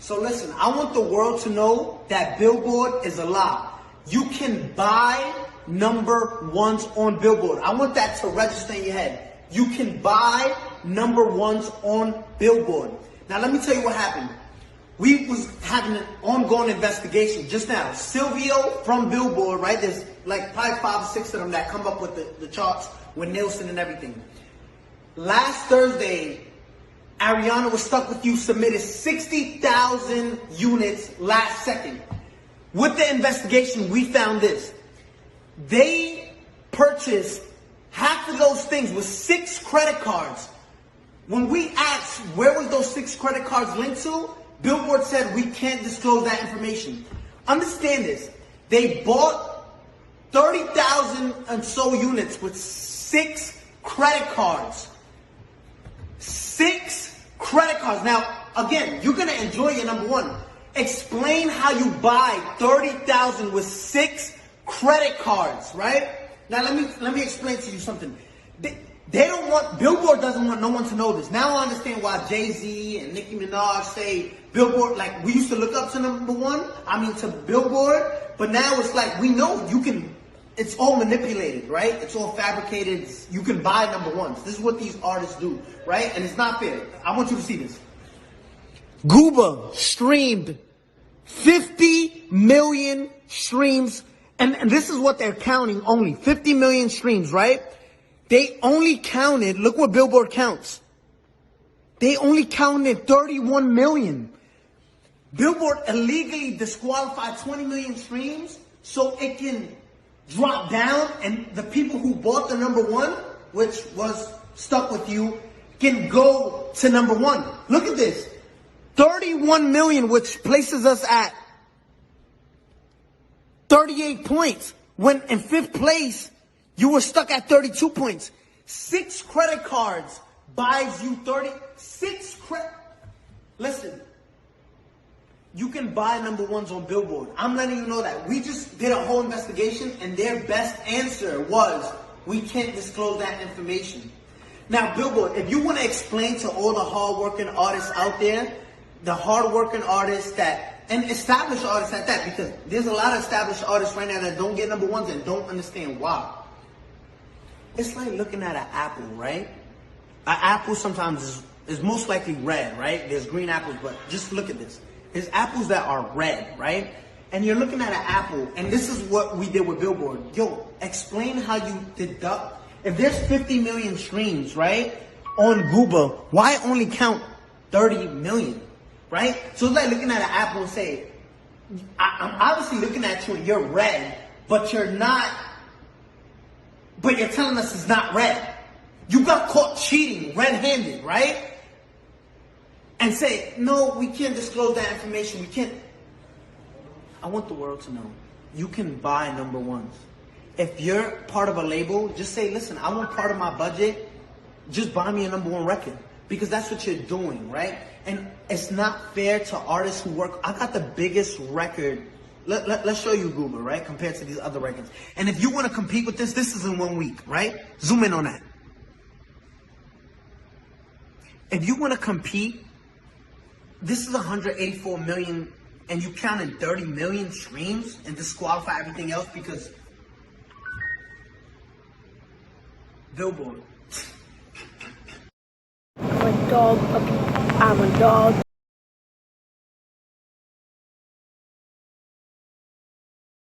So listen, I want the world to know that Billboard is a lie. You can buy number ones on Billboard. I want that to register in your head. You can buy number ones on Billboard. Now let me tell you what happened. We was having an ongoing investigation just now. Silvio from Billboard, right? There's like probably 5 or 6 of them that come up with the charts with Nielsen and everything. Last Thursday, Ariana was stuck with you, submitted 60,000 units last second. With the investigation, we found this. They purchased half of those things with 6 credit cards. When we asked where was those 6 credit cards linked to, Billboard said we can't disclose that information. Understand this. They bought 30,000 and so units with 6 credit cards. 6 credit cards. Now, again, you're going to enjoy your number one. Explain how you buy 30,000 with 6 credit cards, right? Now, let me explain to you something. They don't want, Billboard doesn't want no one to know this. Now I understand why Jay-Z and Nicki Minaj say Billboard, like we used to look up to number one, to Billboard, but now it's like we know you can, it's all manipulated, right? It's all fabricated. You can buy number ones. This is what these artists do, right? And it's not fair. I want you to see this. Gooba streamed 50 million streams, and this is what they're counting only, 50 million streams, right? They only counted, look what Billboard counts. They only counted 31 million. Billboard illegally disqualified 20 million streams so it can drop down and the people who bought the number one, which was Stuck With You, can go to number one. Look at this. 31 million, which places us at 38 points. When in 5th place, you were stuck at 32 points. 6 credit cards buys you 36 credit. Listen, you can buy number ones on Billboard. I'm letting you know that. We just did a whole investigation and their best answer was, we can't disclose that information. Now, Billboard, if you want to explain to all the hard-working artists out there, the hard-working artists and established artists at that, because there's a lot of established artists right now that don't get number ones and don't understand why. It's like looking at an apple, right? An apple sometimes is most likely red, right? There's green apples, but just look at this. There's apples that are red, right? And you're looking at an apple, and this is what we did with Billboard. Yo, explain how you deduct. If there's 50 million streams, right, on Gooba, why only count 30 million, right? So it's like looking at an apple and say, I'm obviously looking at you and you're red, but you're not. But you're telling us it's not red. You got caught cheating red-handed, right? And say, no, we can't disclose that information. We can't. I want the world to know. You can buy number ones. If you're part of a label, just say, listen, I want part of my budget. Just buy me a number one record. Because that's what you're doing, right? And it's not fair to artists who work. I got the biggest record. Let's show you Google, right? Compared to these other records. And if you want to compete with this is in 1 week, right? Zoom in on that. If you want to compete, this is 184 million, and you counted 30 million streams and disqualify everything else because Billboard. I'm a dog puppy. I'm a dog